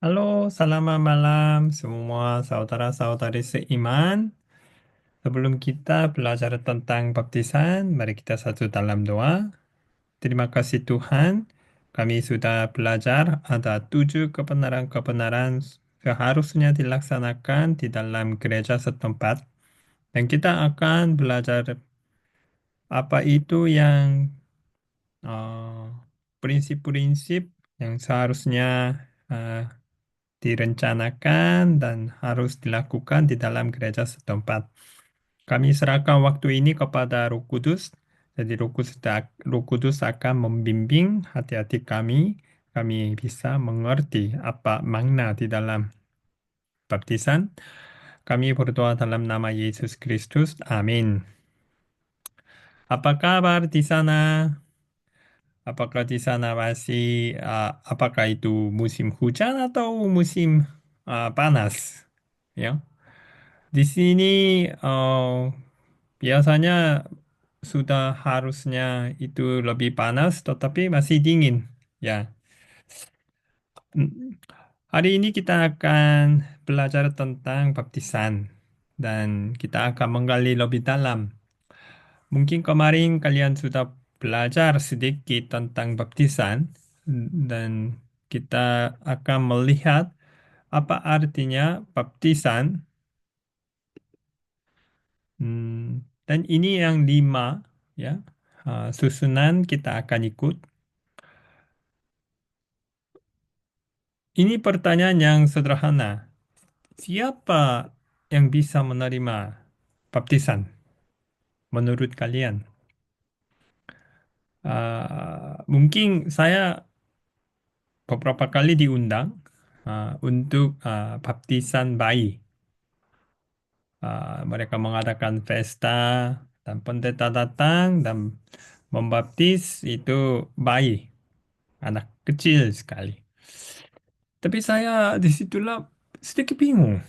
Halo, selamat malam semua saudara-saudari seiman. Sebelum kita belajar tentang baptisan, mari kita satu dalam doa. Terima kasih Tuhan, kami sudah belajar ada 7 kebenaran-kebenaran seharusnya dilaksanakan di dalam gereja setempat. Dan kita akan belajar apa itu yang eh, prinsip-prinsip yang seharusnya eh, direncanakan dan harus dilakukan di dalam gereja setempat. Kami serahkan waktu ini kepada Roh Kudus. Jadi Roh Kudus akan membimbing hati-hati kami. Kami bisa mengerti apa makna di dalam baptisan. Kami berdoa dalam nama Yesus Kristus. Amin. Apa kabar di sana? Apakah di sana masih, apakah itu musim hujan atau musim panas? Ya. Di sini biasanya sudah harusnya itu lebih panas, tetapi masih dingin. Ya, Mm, hari ini kita akan belajar tentang baptisan dan kita akan menggali lebih dalam. Mungkin kemarin kalian sudah belajar sedikit tentang baptisan dan kita akan melihat apa artinya baptisan. Dan ini yang 5, ya. Susunan kita akan ikut. Ini pertanyaan yang sederhana. Siapa yang bisa menerima baptisan menurut kalian? Mungkin saya beberapa kali diundang untuk baptisan bayi. Mereka mengadakan pesta dan pendeta datang dan membaptis itu bayi, anak kecil sekali. Tapi saya disitulah sedikit bingung.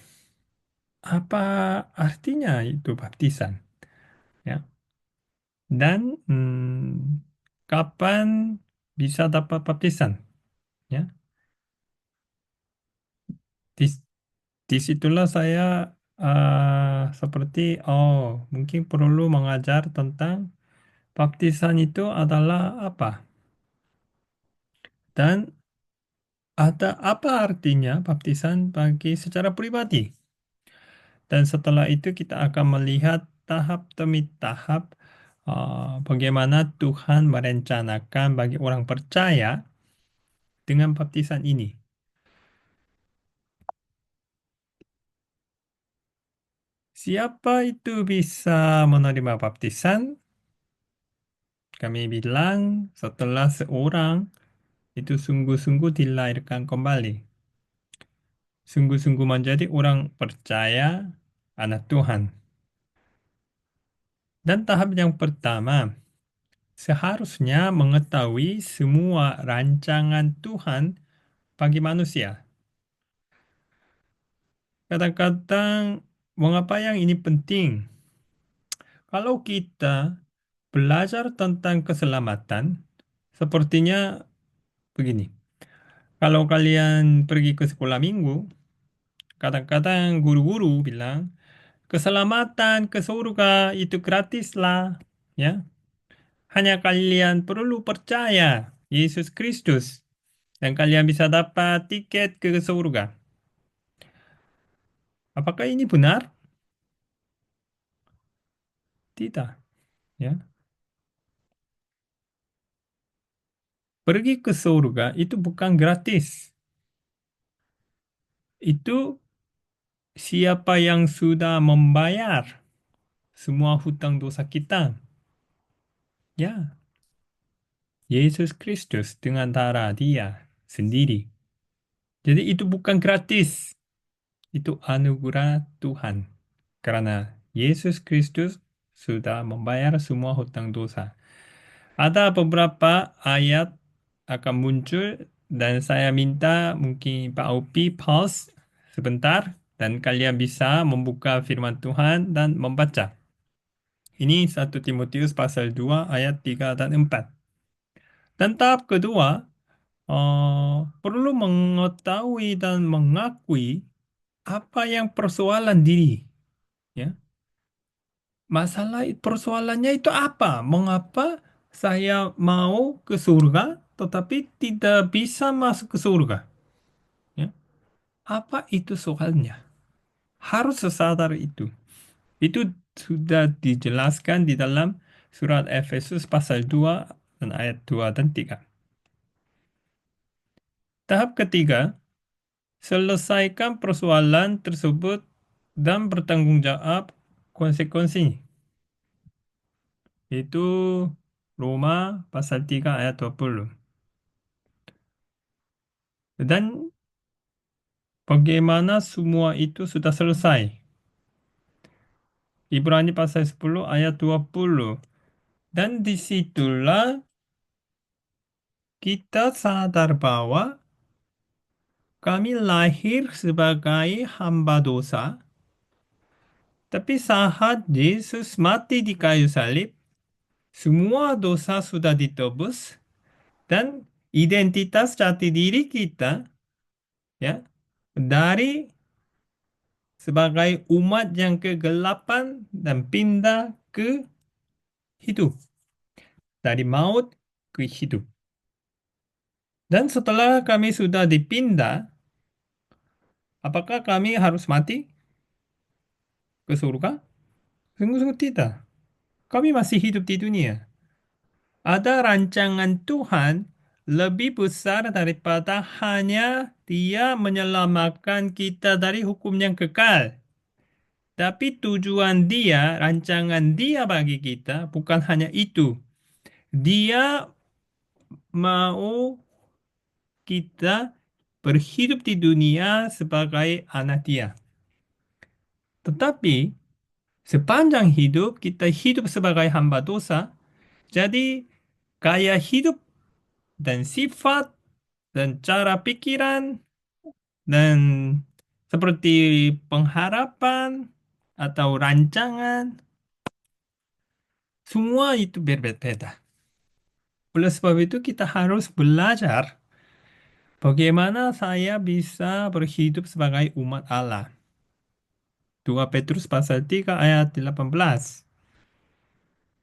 Apa artinya itu baptisan? Ya. Dan kapan bisa dapat baptisan? Ya. Di, disitulah saya seperti, oh, mungkin perlu mengajar tentang baptisan itu adalah apa? Dan ada apa artinya baptisan bagi secara pribadi? Dan setelah itu kita akan melihat tahap demi tahap bagaimana Tuhan merencanakan bagi orang percaya dengan baptisan ini. Siapa itu bisa menerima baptisan? Kami bilang setelah seorang itu sungguh-sungguh dilahirkan kembali. Sungguh-sungguh menjadi orang percaya anak Tuhan. Dan tahap yang pertama, seharusnya mengetahui semua rancangan Tuhan bagi manusia. Kadang-kadang, mengapa yang ini penting? Kalau kita belajar tentang keselamatan, sepertinya begini. Kalau kalian pergi ke sekolah minggu, kadang-kadang guru-guru bilang, keselamatan ke surga itu gratis lah. Ya, hanya kalian perlu percaya Yesus Kristus dan kalian bisa dapat tiket ke surga. Apakah ini benar? Tidak. Ya, pergi ke surga itu bukan gratis. Itu siapa yang sudah membayar semua hutang dosa kita. Ya, Yesus Kristus dengan darah dia sendiri. Jadi itu bukan gratis. Itu anugerah Tuhan. Karena Yesus Kristus sudah membayar semua hutang dosa. Ada beberapa ayat akan muncul dan saya minta mungkin Pak Upi pause sebentar dan kalian bisa membuka firman Tuhan dan membaca. Ini 1 Timotius pasal 2 ayat 3 dan 4. Dan tahap kedua, perlu mengetahui dan mengakui apa yang persoalan diri. Ya, masalah persoalannya itu apa? Mengapa saya mau ke surga tetapi tidak bisa masuk ke surga? Ya, apa itu soalnya? Harus sesadar itu. Itu sudah dijelaskan di dalam surat Efesus pasal 2 dan ayat 2 dan 3. Tahap ketiga, selesaikan persoalan tersebut dan bertanggung jawab konsekuensinya. Itu Roma pasal 3 ayat 20. Dan bagaimana semua itu sudah selesai? Ibrani pasal 10 ayat 20. Dan disitulah kita sadar bahwa kami lahir sebagai hamba dosa, tapi saat Yesus mati di kayu salib, semua dosa sudah ditebus dan identitas jati diri kita, ya, dari sebagai umat yang kegelapan dan pindah ke hidup, dari maut ke hidup. Dan setelah kami sudah dipindah, apakah kami harus mati ke surga? Sungguh-sungguh tidak. Kami masih hidup di dunia. Ada rancangan Tuhan lebih besar daripada hanya Dia menyelamatkan kita dari hukum yang kekal. Tapi tujuan Dia, rancangan Dia bagi kita bukan hanya itu. Dia mau kita berhidup di dunia sebagai anak Dia. Tetapi sepanjang hidup kita hidup sebagai hamba dosa, jadi gaya hidup dan sifat dan cara pikiran dan seperti pengharapan atau rancangan, semua itu berbeda. Oleh sebab itu kita harus belajar bagaimana saya bisa berhidup sebagai umat Allah. 2 Petrus pasal 3 ayat 18.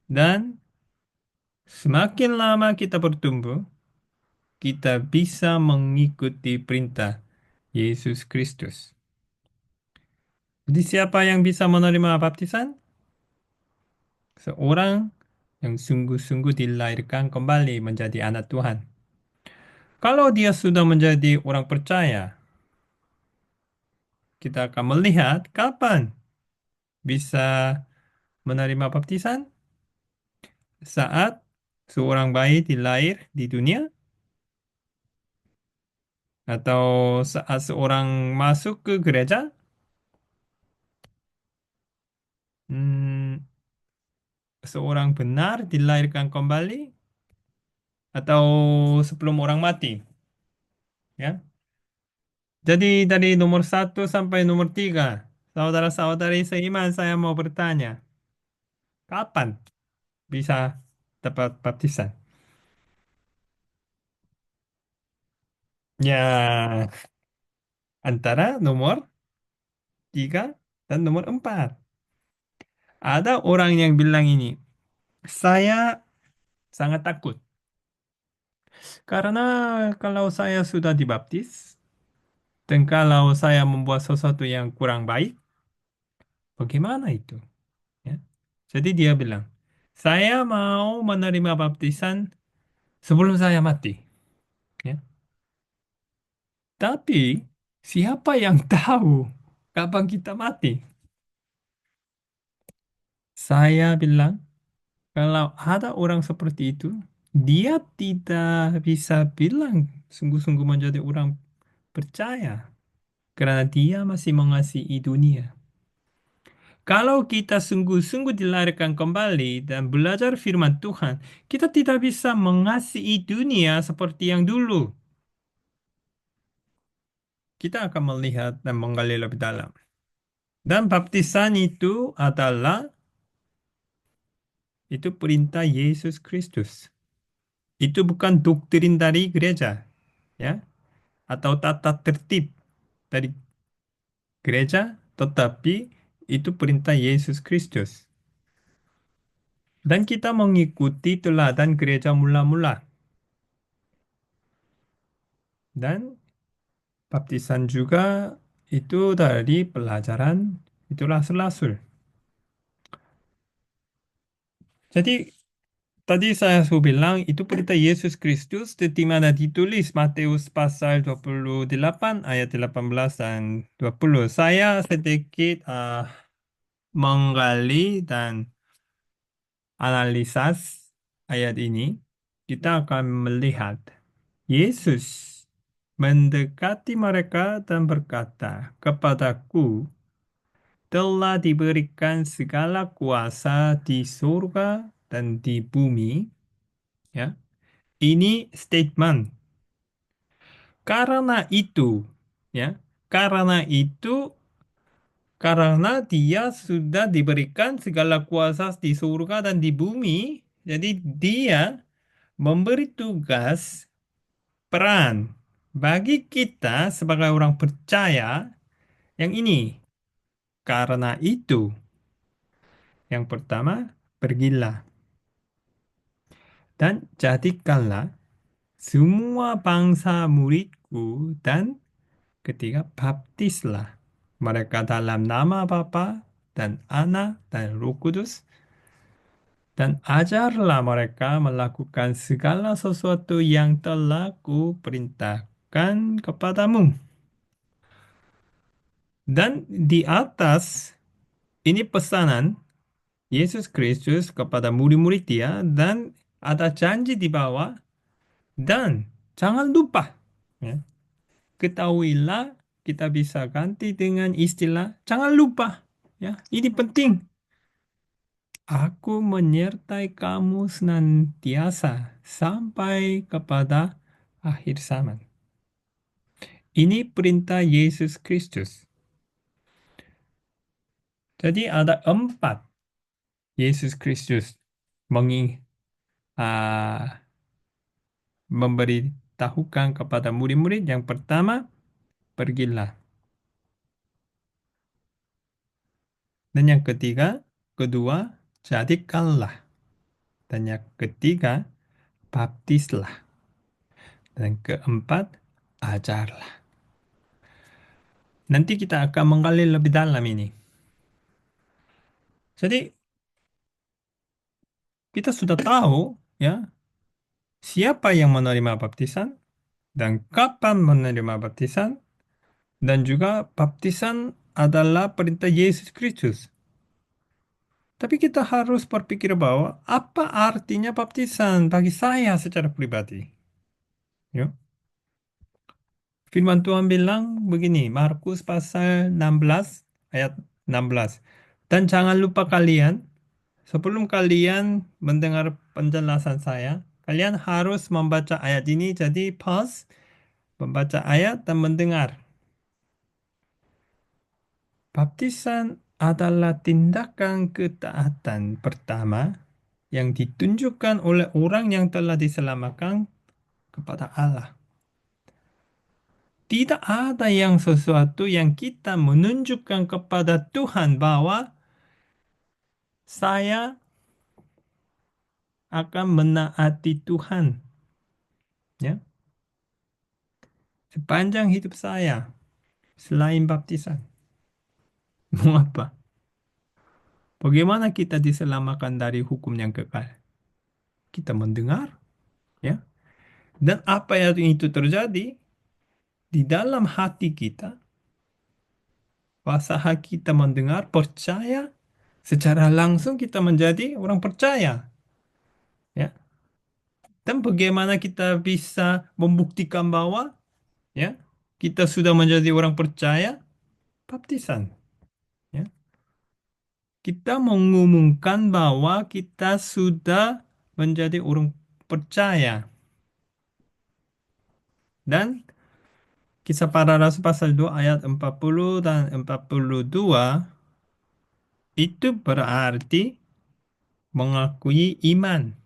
Dan semakin lama kita bertumbuh, kita bisa mengikuti perintah Yesus Kristus. Jadi siapa yang bisa menerima baptisan? Seorang yang sungguh-sungguh dilahirkan kembali menjadi anak Tuhan. Kalau dia sudah menjadi orang percaya, kita akan melihat kapan bisa menerima baptisan. Saat seorang bayi dilahir di dunia, atau saat seorang masuk ke gereja, hmm, seorang benar dilahirkan kembali, atau sebelum orang mati. Ya. Jadi dari nomor 1 sampai nomor 3, saudara-saudari seiman, saya mau bertanya, kapan bisa dapat baptisan? Ya, antara nomor 3 dan nomor 4. Ada orang yang bilang ini, saya sangat takut. Karena kalau saya sudah dibaptis, dan kalau saya membuat sesuatu yang kurang baik, bagaimana itu? Ya. Jadi dia bilang, saya mau menerima baptisan sebelum saya mati. Ya. Tapi siapa yang tahu kapan kita mati? Saya bilang, kalau ada orang seperti itu, dia tidak bisa bilang sungguh-sungguh menjadi orang percaya karena dia masih mengasihi dunia. Kalau kita sungguh-sungguh dilahirkan kembali dan belajar firman Tuhan, kita tidak bisa mengasihi dunia seperti yang dulu. Kita akan melihat dan menggali lebih dalam. Dan baptisan itu perintah Yesus Kristus. Itu bukan doktrin dari gereja. ya, atau tata tertib dari gereja, tetapi itu perintah Yesus Kristus. Dan kita mengikuti teladan gereja mula-mula. Dan baptisan juga itu dari pelajaran itu rasul-rasul. Jadi tadi saya sudah bilang itu perintah Yesus Kristus di mana ditulis Matius pasal 28 ayat 18 dan 20. Saya sedikit menggali dan analisis ayat ini. Kita akan melihat Yesus mendekati mereka dan berkata, "Kepadaku telah diberikan segala kuasa di surga dan di bumi." Ya, ini statement. Karena itu, ya, karena itu, karena dia sudah diberikan segala kuasa di surga dan di bumi, jadi dia memberi tugas peran bagi kita sebagai orang percaya yang ini. Karena itu, yang pertama, pergilah dan jadikanlah semua bangsa muridku dan ketiga, baptislah mereka dalam nama Bapa dan Anak dan Roh Kudus dan ajarlah mereka melakukan segala sesuatu yang telah kuperintahkan kepadamu. Dan di atas ini pesanan Yesus Kristus kepada murid-murid dia dan ada janji di bawah dan jangan lupa, ya, ketahuilah kita bisa ganti dengan istilah jangan lupa. Ya, ini penting. Aku menyertai kamu senantiasa sampai kepada akhir zaman. Ini perintah Yesus Kristus. Jadi ada empat Yesus Kristus mengi, ah, memberitahukan kepada murid-murid. Yang pertama, pergilah. Dan yang kedua, jadikanlah. Dan yang ketiga, baptislah. Dan keempat, ajarlah. Nanti kita akan menggali lebih dalam ini. Jadi kita sudah tahu ya siapa yang menerima baptisan dan kapan menerima baptisan dan juga baptisan adalah perintah Yesus Kristus. Tapi kita harus berpikir bahwa apa artinya baptisan bagi saya secara pribadi. Ya. Firman Tuhan bilang begini, Markus pasal 16 ayat 16. Dan jangan lupa kalian, sebelum kalian mendengar penjelasan saya, kalian harus membaca ayat ini. Jadi pause, membaca ayat dan mendengar. Baptisan adalah tindakan ketaatan pertama yang ditunjukkan oleh orang yang telah diselamatkan kepada Allah. Tidak ada yang sesuatu yang kita menunjukkan kepada Tuhan bahwa saya akan menaati Tuhan, ya, sepanjang hidup saya selain baptisan. Mau apa? Bagaimana kita diselamatkan dari hukum yang kekal? Kita mendengar, ya, dan apa yang itu terjadi di dalam hati kita, pasaha kita mendengar, percaya, secara langsung kita menjadi orang percaya, ya. Dan bagaimana kita bisa membuktikan bahwa, ya, kita sudah menjadi orang percaya? Baptisan, ya. Kita mengumumkan bahwa kita sudah menjadi orang percaya. Dan Kisah Para Rasul pasal 2 ayat 40 dan 42 itu berarti mengakui iman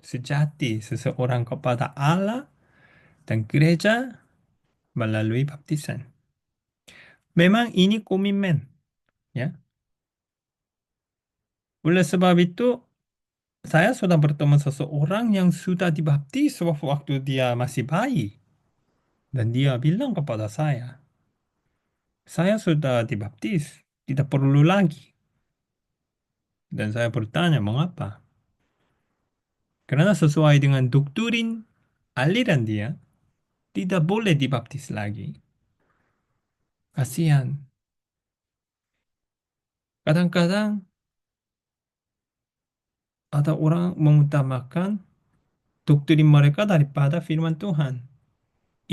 sejati seseorang kepada Allah dan gereja melalui baptisan. Memang ini komitmen, ya. Oleh sebab itu, saya sudah bertemu seseorang yang sudah dibaptis waktu dia masih bayi. Dan dia bilang kepada saya sudah dibaptis, tidak perlu lagi. Dan saya bertanya, mengapa? Karena sesuai dengan doktrin aliran dia, tidak boleh dibaptis lagi. Kasihan. Kadang-kadang ada orang mengutamakan doktrin mereka daripada firman Tuhan.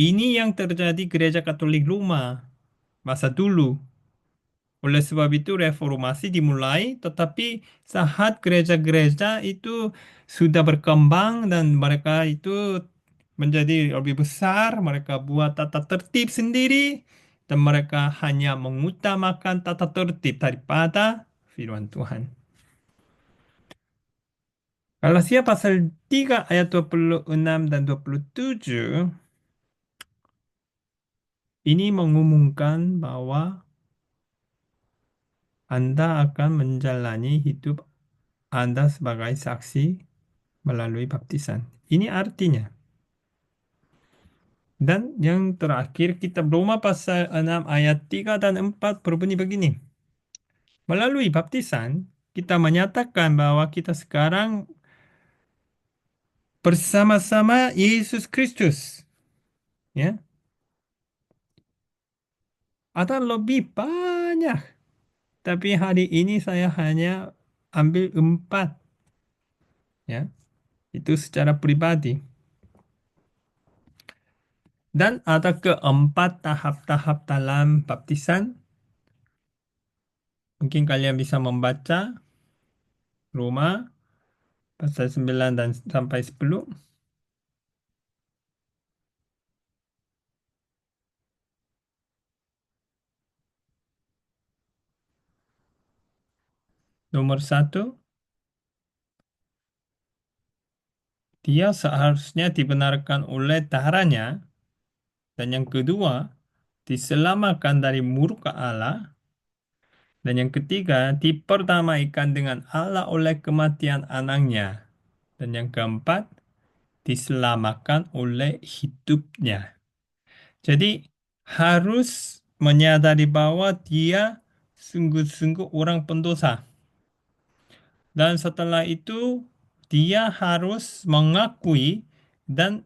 Ini yang terjadi gereja Katolik Roma masa dulu. Oleh sebab itu reformasi dimulai, tetapi saat gereja-gereja itu sudah berkembang dan mereka itu menjadi lebih besar, mereka buat tata tertib sendiri dan mereka hanya mengutamakan tata tertib daripada firman Tuhan. Galatia pasal 3 ayat 26 dan 27 ini mengumumkan bahwa Anda akan menjalani hidup Anda sebagai saksi melalui baptisan. Ini artinya. Dan yang terakhir kitab Roma pasal 6 ayat 3 dan 4 berbunyi begini. Melalui baptisan, kita menyatakan bahwa kita sekarang bersama-sama Yesus Kristus. Ya, ada lebih banyak. Tapi hari ini saya hanya ambil 4. Ya, itu secara pribadi. Dan ada keempat tahap-tahap dalam baptisan. Mungkin kalian bisa membaca Roma pasal 9 dan sampai 10. Nomor 1, dia seharusnya dibenarkan oleh darahnya. Dan yang kedua, diselamatkan dari murka Allah. Dan yang ketiga, diperdamaikan dengan Allah oleh kematian anaknya. Dan yang keempat, diselamatkan oleh hidupnya. Jadi harus menyadari bahwa dia sungguh-sungguh orang pendosa. Dan setelah itu dia harus mengakui dan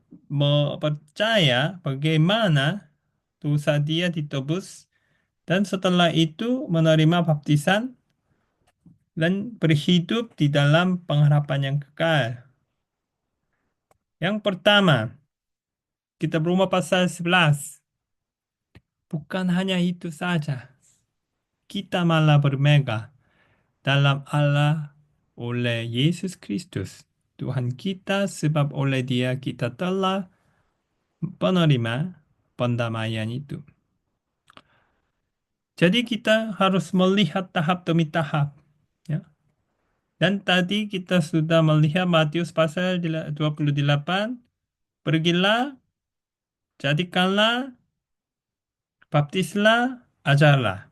percaya bagaimana dosa dia ditebus dan setelah itu menerima baptisan dan berhidup di dalam pengharapan yang kekal. Yang pertama, kita berumah pasal 11. Bukan hanya itu saja. Kita malah bermegah dalam Allah oleh Yesus Kristus. Tuhan kita sebab oleh dia kita telah penerima pendamaian itu. Jadi kita harus melihat tahap demi tahap. Ya. Dan tadi kita sudah melihat Matius pasal 28. Pergilah, jadikanlah, baptislah, ajarlah.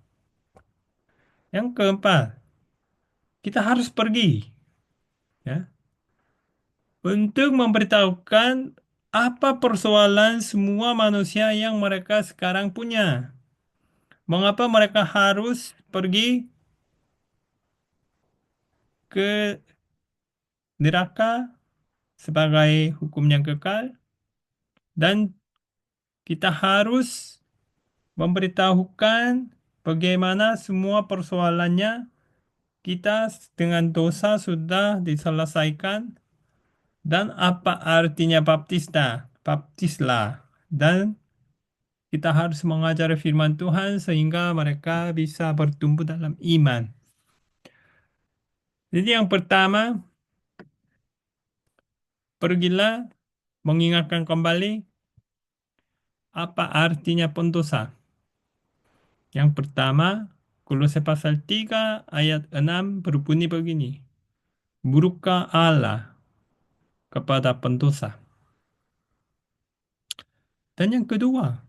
Yang keempat, kita harus pergi. Ya, untuk memberitahukan apa persoalan semua manusia yang mereka sekarang punya. Mengapa mereka harus pergi ke neraka sebagai hukum yang kekal? Dan kita harus memberitahukan bagaimana semua persoalannya kita dengan dosa sudah diselesaikan dan apa artinya baptislah. Dan kita harus mengajar firman Tuhan sehingga mereka bisa bertumbuh dalam iman. Jadi yang pertama, pergilah mengingatkan kembali apa artinya pendosa. Yang pertama, Kolose pasal 3 ayat 6 berbunyi begini. Murka Allah kepada pendosa. Dan yang kedua,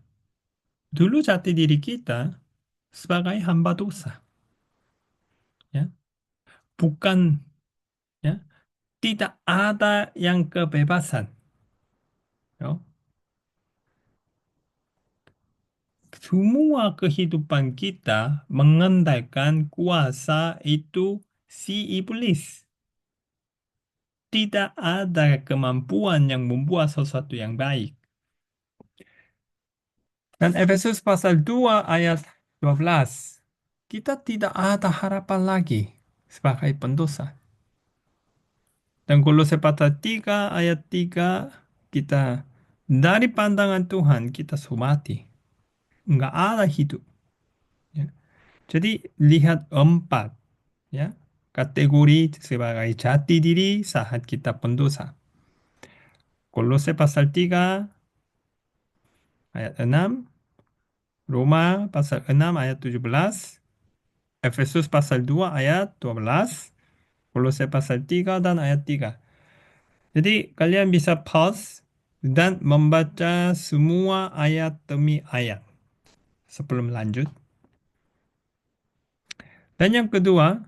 dulu jati diri kita sebagai hamba dosa, ya, bukan, ya, tidak ada yang kebebasan, ya. Semua kehidupan kita mengandalkan kuasa itu si iblis. Tidak ada kemampuan yang membuat sesuatu yang baik. Dan Efesus pasal 2 ayat 12. Kita tidak ada harapan lagi sebagai pendosa. Dan Kolose pasal 3 ayat 3, kita dari pandangan Tuhan kita sudah mati. Enggak ada hidup. Ya. Jadi lihat empat, ya, kategori sebagai jati diri saat kita pendosa. Kolose pasal 3 ayat 6, Roma pasal 6 ayat 17, Efesus pasal 2 ayat 12, Kolose pasal 3 dan ayat 3. Jadi kalian bisa pause dan membaca semua ayat demi ayat sebelum lanjut. Dan yang kedua,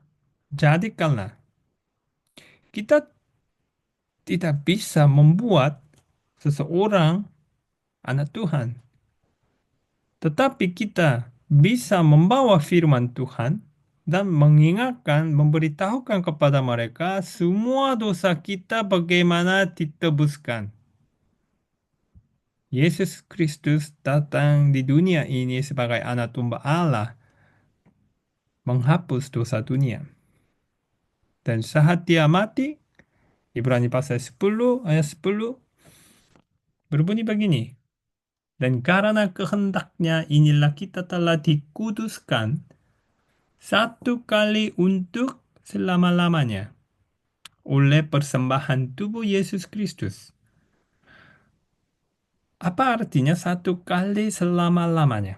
jadi karena kita tidak bisa membuat seseorang anak Tuhan, tetapi kita bisa membawa firman Tuhan dan mengingatkan, memberitahukan kepada mereka semua dosa kita bagaimana ditebuskan. Yesus Kristus datang di dunia ini sebagai anak domba Allah, menghapus dosa dunia. Dan saat dia mati, Ibrani pasal 10 ayat 10 berbunyi begini. Dan karena kehendaknya inilah kita telah dikuduskan satu kali untuk selama-lamanya oleh persembahan tubuh Yesus Kristus. Apa artinya satu kali selama-lamanya?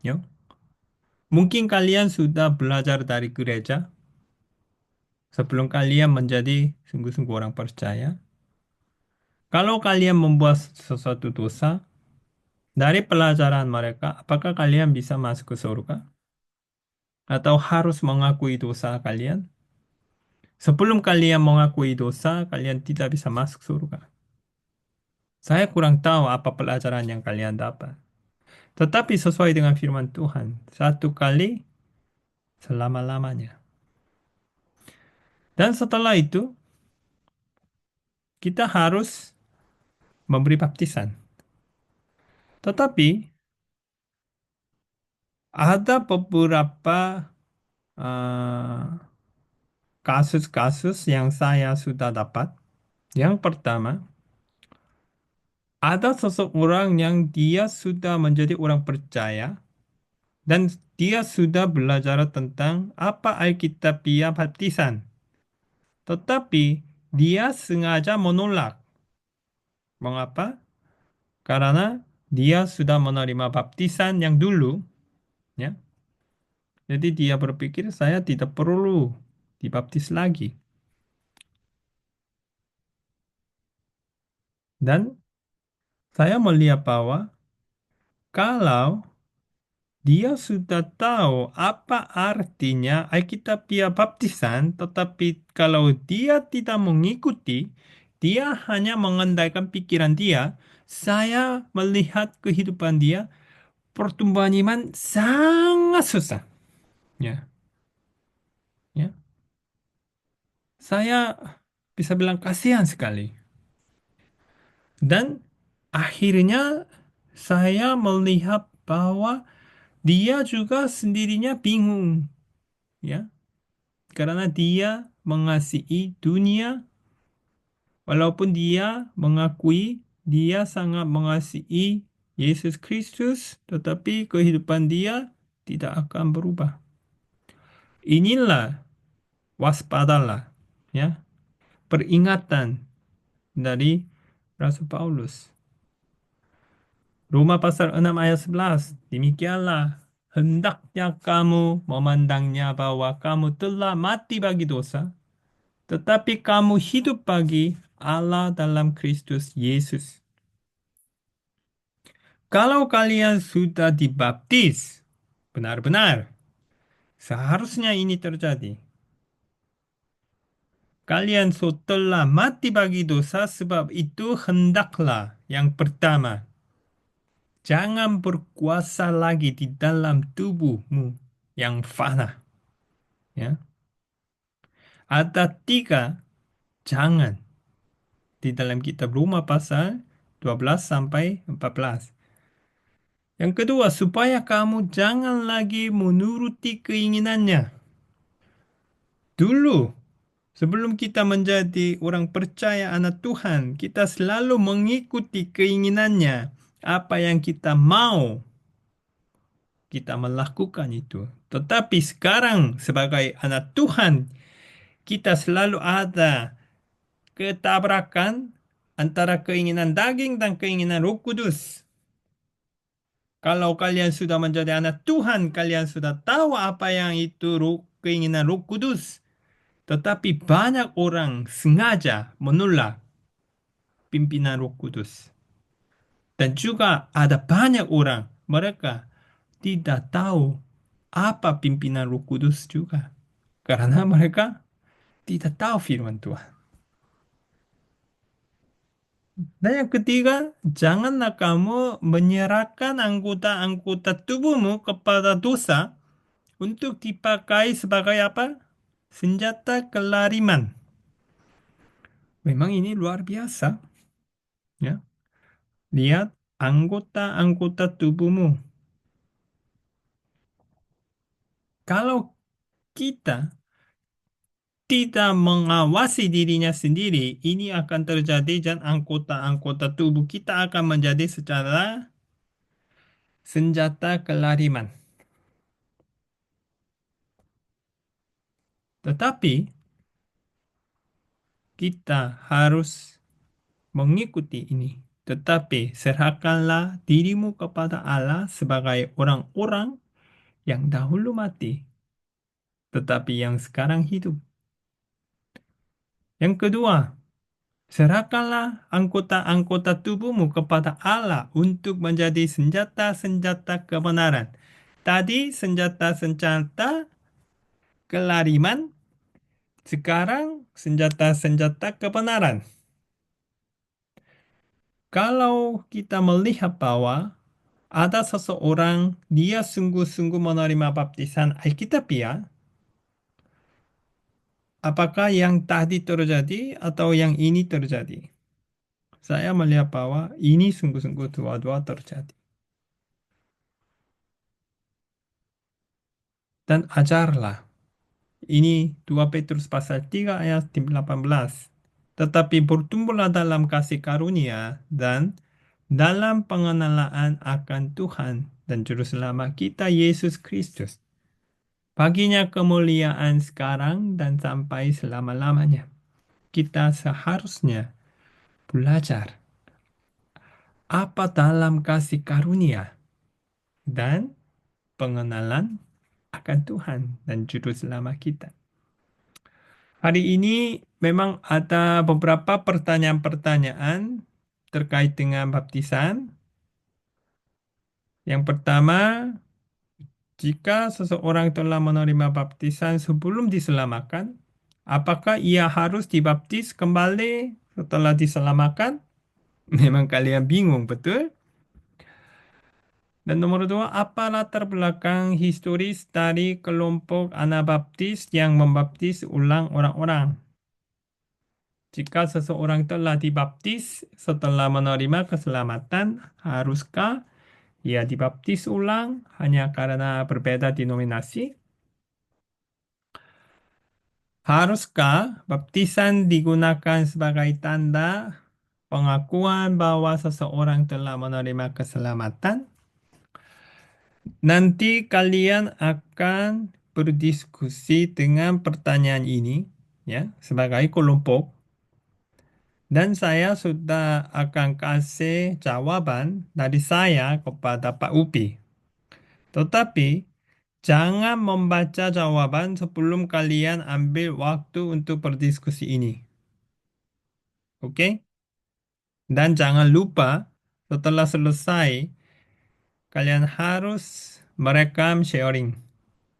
Ya. Mungkin kalian sudah belajar dari gereja sebelum kalian menjadi sungguh-sungguh orang percaya. Kalau kalian membuat sesuatu dosa, dari pelajaran mereka, apakah kalian bisa masuk ke surga? Atau harus mengakui dosa kalian? Sebelum kalian mengakui dosa, kalian tidak bisa masuk surga. Saya kurang tahu apa pelajaran yang kalian dapat. Tetapi sesuai dengan firman Tuhan, satu kali selama-lamanya. Dan setelah itu, kita harus memberi baptisan. Tetapi ada beberapa eh, kasus-kasus yang saya sudah dapat. Yang pertama, ada seseorang yang dia sudah menjadi orang percaya dan dia sudah belajar tentang apa Alkitabiah baptisan. Tetapi dia sengaja menolak. Mengapa? Karena dia sudah menerima baptisan yang dulu, ya. Jadi dia berpikir saya tidak perlu dibaptis lagi. Dan saya melihat bahwa kalau dia sudah tahu apa artinya Alkitabiah baptisan, tetapi kalau dia tidak mengikuti, dia hanya mengandalkan pikiran dia. Saya melihat kehidupan dia, pertumbuhan iman sangat susah. Ya, ya. Saya bisa bilang kasihan sekali. Dan akhirnya saya melihat bahwa dia juga sendirinya bingung, ya. Karena dia mengasihi dunia, walaupun dia mengakui dia sangat mengasihi Yesus Kristus, tetapi kehidupan dia tidak akan berubah. Inilah waspadalah, ya, peringatan dari Rasul Paulus. Roma pasal 6 ayat 11. Demikianlah hendaknya kamu memandangnya bahwa kamu telah mati bagi dosa, tetapi kamu hidup bagi Allah dalam Kristus Yesus. Kalau kalian sudah dibaptis, benar-benar, seharusnya ini terjadi. Kalian telah mati bagi dosa, sebab itu hendaklah yang pertama, jangan berkuasa lagi di dalam tubuhmu yang fana. Ya. Ada tiga jangan di dalam kitab Roma pasal 12 sampai 14. Yang kedua, supaya kamu jangan lagi menuruti keinginannya. Dulu, sebelum kita menjadi orang percaya anak Tuhan, kita selalu mengikuti keinginannya. Apa yang kita mau, kita melakukan itu. Tetapi sekarang sebagai anak Tuhan, kita selalu ada ketabrakan antara keinginan daging dan keinginan Roh Kudus. Kalau kalian sudah menjadi anak Tuhan, kalian sudah tahu apa yang itu keinginan Roh Kudus. Tetapi banyak orang sengaja menolak pimpinan Roh Kudus. Dan juga ada banyak orang, mereka tidak tahu apa pimpinan Roh Kudus juga. Karena mereka tidak tahu firman Tuhan. Dan yang ketiga, janganlah kamu menyerahkan anggota-anggota tubuhmu kepada dosa untuk dipakai sebagai apa? Senjata kelariman. Memang ini luar biasa, ya. Lihat anggota-anggota tubuhmu. Kalau kita tidak mengawasi dirinya sendiri, ini akan terjadi dan anggota-anggota tubuh kita akan menjadi secara senjata kelariman. Tetapi kita harus mengikuti ini. Tetapi serahkanlah dirimu kepada Allah sebagai orang-orang yang dahulu mati, tetapi yang sekarang hidup. Yang kedua, serahkanlah anggota-anggota tubuhmu kepada Allah untuk menjadi senjata-senjata kebenaran. Tadi senjata-senjata kelariman, sekarang senjata-senjata kebenaran. Kalau kita melihat bahwa ada seseorang, dia sungguh-sungguh menerima baptisan Alkitabiah, apakah yang tadi terjadi atau yang ini terjadi? Saya melihat bahwa ini sungguh-sungguh dua-dua terjadi. Dan ajarlah. Ini 2 Petrus pasal 3 ayat 18. Tetapi bertumbuhlah dalam kasih karunia dan dalam pengenalan akan Tuhan dan Juru Selamat kita Yesus Kristus. Baginya kemuliaan sekarang dan sampai selama-lamanya. Kita seharusnya belajar apa dalam kasih karunia dan pengenalan akan Tuhan dan Juru Selamat kita. Hari ini memang ada beberapa pertanyaan-pertanyaan terkait dengan baptisan. Yang pertama, jika seseorang telah menerima baptisan sebelum diselamatkan, apakah ia harus dibaptis kembali setelah diselamatkan? Memang kalian bingung, betul? Dan nomor dua, apa latar belakang historis dari kelompok Anabaptis yang membaptis ulang orang-orang? Jika seseorang telah dibaptis setelah menerima keselamatan, haruskah ia dibaptis ulang hanya karena berbeda denominasi? Haruskah baptisan digunakan sebagai tanda pengakuan bahwa seseorang telah menerima keselamatan? Nanti kalian akan berdiskusi dengan pertanyaan ini ya sebagai kelompok. Dan saya sudah akan kasih jawaban dari saya kepada Pak Upi. Tetapi jangan membaca jawaban sebelum kalian ambil waktu untuk berdiskusi ini. Oke? Dan jangan lupa setelah selesai kalian harus merekam sharing.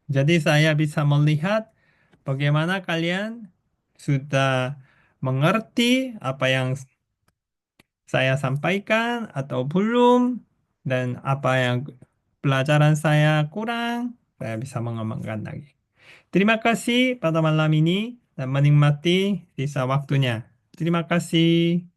Jadi saya bisa melihat bagaimana kalian sudah mengerti apa yang saya sampaikan atau belum, dan apa yang pelajaran saya kurang, saya bisa mengembangkan lagi. Terima kasih pada malam ini dan menikmati sisa waktunya. Terima kasih.